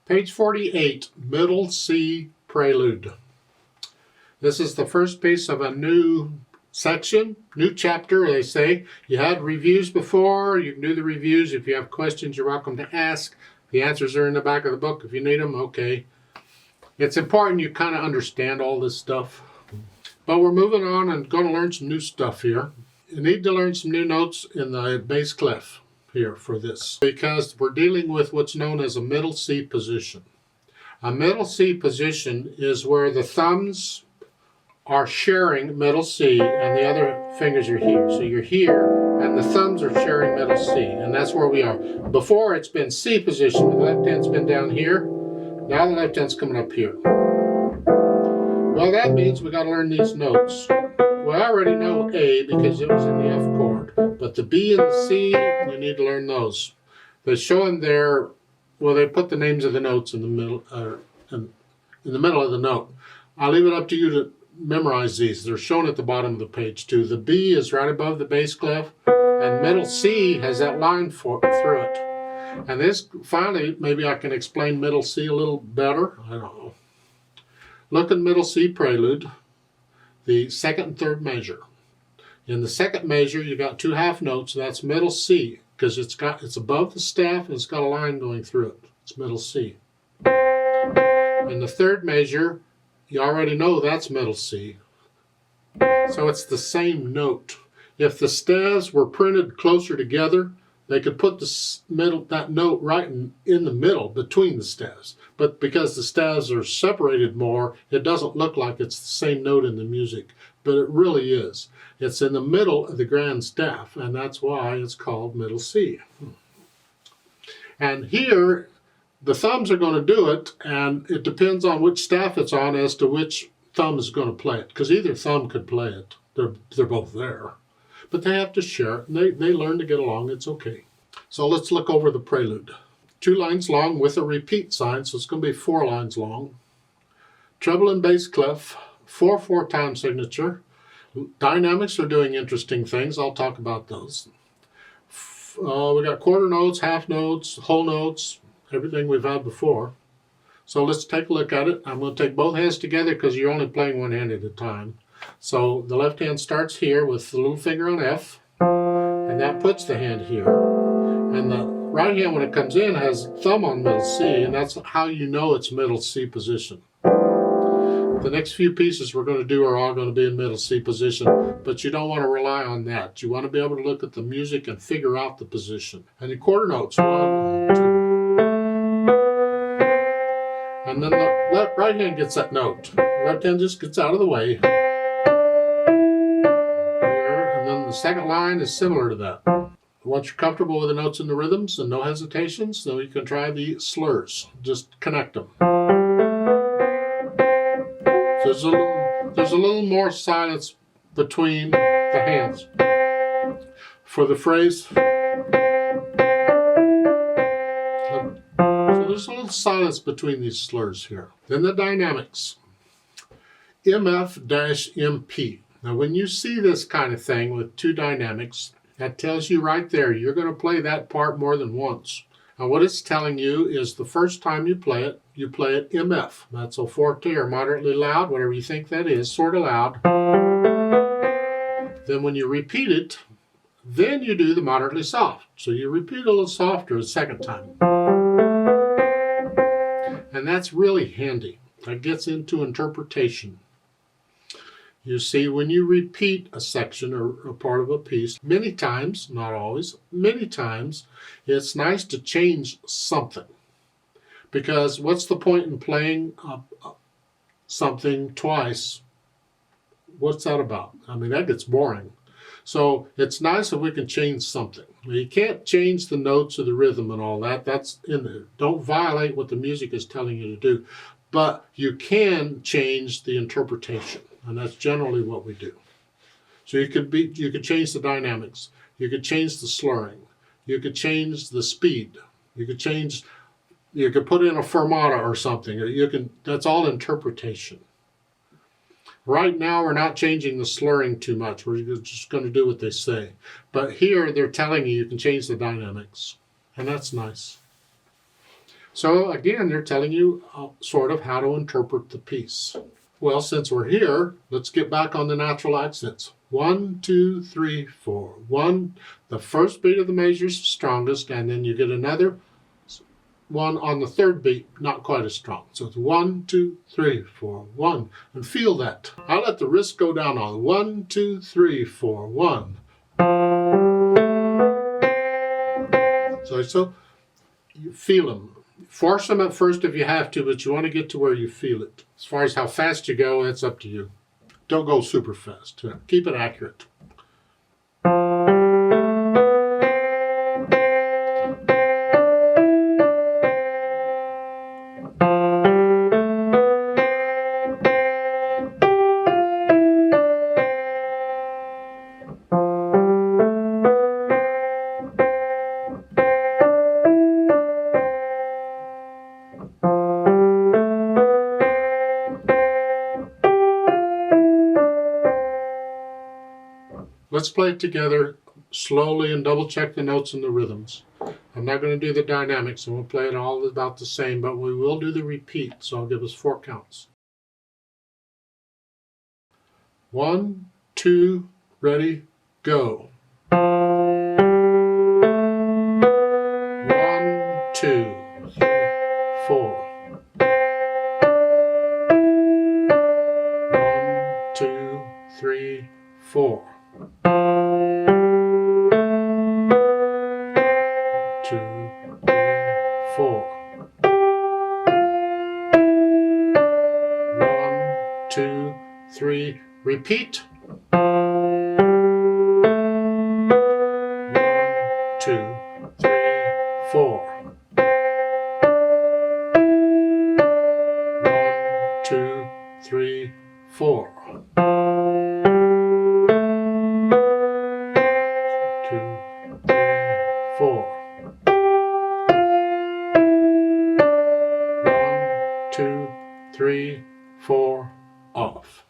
Page 48, Middle C Prelude. This is the first piece of a new section, new chapter, they say. You had reviews before, you can do the reviews. If you have questions, you're welcome to ask. The answers are in the back of the book if you need them, okay. It's important you kind of understand all this stuff. But we're moving on and going to learn some new stuff here. You need to learn some new notes in the bass clef here for this, because we're dealing with what's known as a middle C position. A middle C position is where the thumbs are sharing middle C and the other fingers are here. So you're here and the thumbs are sharing middle C, and that's where we are. Before it's been C position, the left hand's been down here. Now the left hand's coming up here. Well, that means we got to learn these notes. We already know A because it was in the F chord, but the B and the C, you need to learn those. They show them there. Well, they put the names of the notes in the middle, in the middle of the note. I'll leave it up to you to memorize these. They're shown at the bottom of the page too. The B is right above the bass clef, and middle C has that line through it. And this, finally, maybe I can explain middle C a little better. I don't know. Look at middle C Prelude, the second and third measure. In the second measure, you got two half notes. That's middle C, because it's above the staff and it's got a line going through it. It's middle C. In the third measure, you already know that's middle C. So it's the same note. If the staves were printed closer together, they could put that note right in the middle between the staves. But because the staves are separated more, it doesn't look like it's the same note in the music. But it really is. It's in the middle of the grand staff, and that's why it's called middle C. And here, the thumbs are going to do it, and it depends on which staff it's on as to which thumb is going to play it, because either thumb could play it. They're both there. But they have to share it, and they learn to get along. It's okay. So let's look over the prelude. 2 lines long with a repeat sign, so it's going to be 4 lines long. Treble and bass clef, 4/4 time signature. Dynamics are doing interesting things. I'll talk about those. We got quarter notes, half notes, whole notes, everything we've had before. So let's take a look at it. I'm going to take both hands together because you're only playing one hand at a time. So the left hand starts here with the little finger on F, and that puts the hand here. And the right hand, when it comes in, has thumb on middle C, and that's how you know it's middle C position. The next few pieces we're going to do are all going to be in middle C position, but you don't want to rely on that. You want to be able to look at the music and figure out the position. And the quarter notes, 1, 2. And then the right hand gets that note. The left hand just gets out of the way. There, and then the second line is similar to that. Once you're comfortable with the notes and the rhythms and no hesitations, then you can try the slurs. Just connect them. There's a little more silence between the hands. For the phrase, so there's a little silence between these slurs here. Then the dynamics. MF-MP. Now when you see this kind of thing with 2 dynamics, that tells you right there you're going to play that part more than once. And what it's telling you is the first time you play it MF. That's a forte or moderately loud, whatever you think that is, sort of loud. Then when you repeat it, then you do the moderately soft. So you repeat a little softer the second time. And that's really handy. That gets into interpretation. You see, when you repeat a section or a part of a piece, many times, not always, many times, it's nice to change something. Because what's the point in playing something twice? What's that about? I mean, that gets boring. So it's nice if we can change something. You can't change the notes or the rhythm and all that. That's in there. Don't violate what the music is telling you to do. But you can change the interpretation. And that's generally what we do. So you could change the dynamics. You could change the slurring. You could change the speed. You could put in a fermata or something. That's all interpretation. Right now we're not changing the slurring too much. We're just going to do what they say. But here they're telling you can change the dynamics. And that's nice. So again, they're telling you sort of how to interpret the piece. Well, since we're here, let's get back on the natural accents. 1, 2, 3, 4. 1, the first beat of the measure is strongest, and then you get another one on the third beat, not quite as strong. So it's 1, 2, 3, 4, 1. And feel that. I let the wrist go down on 1, 2, 3, 4, 1. So you feel them. Force them at first if you have to, but you want to get to where you feel it. As far as how fast you go, that's up to you. Don't go super fast. Keep it accurate. Let's play it together slowly and double check the notes and the rhythms. I'm not going to do the dynamics, and we'll play it all about the same, but we will do the repeat, so I'll give us 4 counts. 1, 2, ready, go. 1, 2, 3, 4. 1, 2, 3, 4. 2, 3, 4. 1, 2, 3. Repeat. 1, 2, 3, 4. 1, 2, 3, 4. 2, 3, 4. 1, 2, 3, 4, off.